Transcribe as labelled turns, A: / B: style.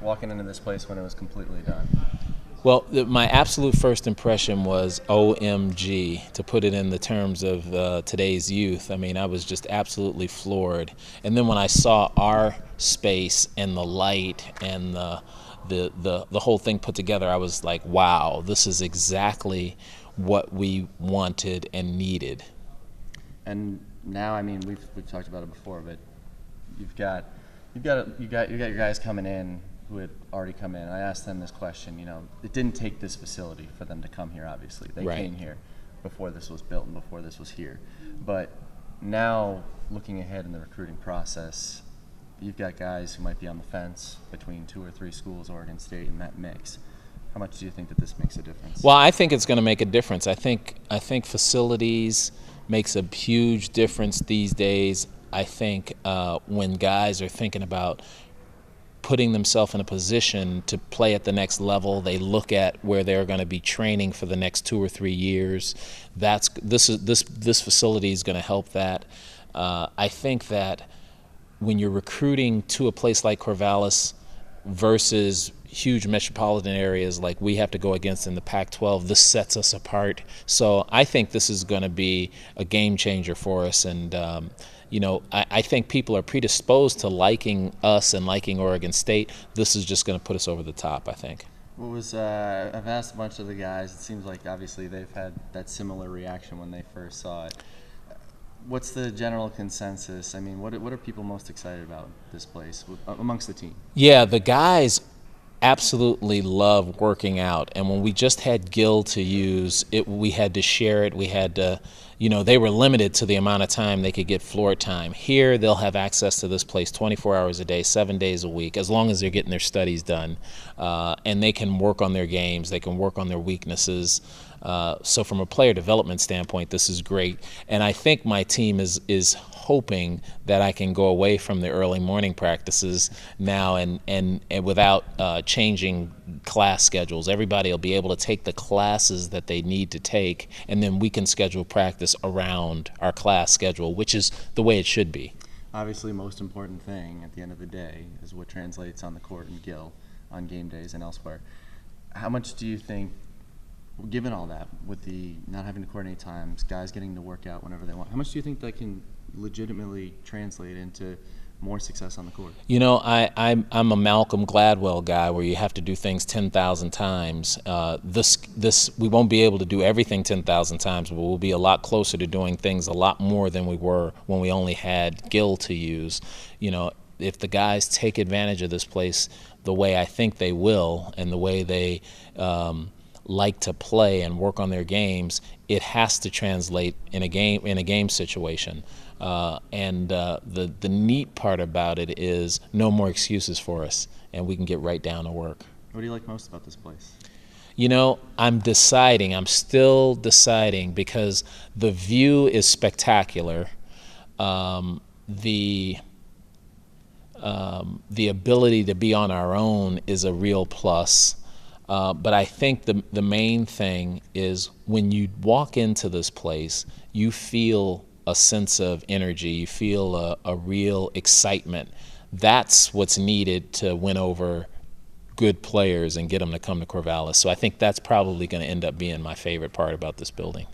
A: walking into this place when it was completely done?
B: Well, my absolute first impression was OMG, to put it in the terms of today's youth. I mean, I was just absolutely floored. And then when I saw our space and the light and the whole thing put together, I was like, wow, this is exactly what we wanted and needed.
A: And now, I mean, we've talked about it before, but you've got your guys coming in who had already come in. I asked them this question. You know, it didn't take this facility for them to come here. Obviously, they
B: Right.
A: came here before this was built and before this was here. But now, looking ahead in the recruiting process, you've got guys who might be on the fence between 2 or 3 schools, Oregon State, in that mix. How much do you think that this makes a difference?
B: Well, I think it's going to make a difference. I think facilities makes a huge difference these days. I think when guys are thinking about putting themselves in a position to play at the next level, they look at where they're going to be training for the next 2 or 3 years. This facility is going to help that. I think that when you're recruiting to a place like Corvallis versus huge metropolitan areas like we have to go against in the Pac-12, this sets us apart. So I think this is going to be a game changer for us. And you know, I think people are predisposed to liking us and liking Oregon State. This is just going to put us over the top, I think.
A: I've asked a bunch of the guys. It seems like obviously they've had that similar reaction when they first saw it. What's the general consensus? I mean, what are people most excited about this place amongst the team?
B: Yeah, the guys absolutely love working out, and when we just had Gil to use it, we had to share it. We had to, you know, they were limited to the amount of time they could get floor time. Here they'll have access to this place 24 hours a day, 7 days a week, as long as they're getting their studies done, and they can work on their games, they can work on their weaknesses. So from a player development standpoint, this is great. And I think my team is hoping that I can go away from the early morning practices now and without changing class schedules. Everybody will be able to take the classes that they need to take, and then we can schedule practice around our class schedule, which is the way it should be.
A: Obviously, most important thing at the end of the day is what translates on the court in Gil on game days and elsewhere. How much do you think, given all that, with the not having to coordinate times, guys getting to work out whenever they want, how much do you think that can legitimately translate into more success on the court?
B: You know, I'm a Malcolm Gladwell guy where you have to do things 10,000 times. We won't be able to do everything 10,000 times, but we'll be a lot closer to doing things a lot more than we were when we only had Gil to use. You know, if the guys take advantage of this place the way I think they will, and the way they like to play and work on their games, it has to translate in a game situation. And the neat part about it is no more excuses for us, and we can get right down to work.
A: What do you like most about this place?
B: You know, I'm still deciding, because the view is spectacular. The ability to be on our own is a real plus. But I think the main thing is when you walk into this place, you feel a sense of energy, you feel a real excitement. That's what's needed to win over good players and get them to come to Corvallis. So I think that's probably going to end up being my favorite part about this building.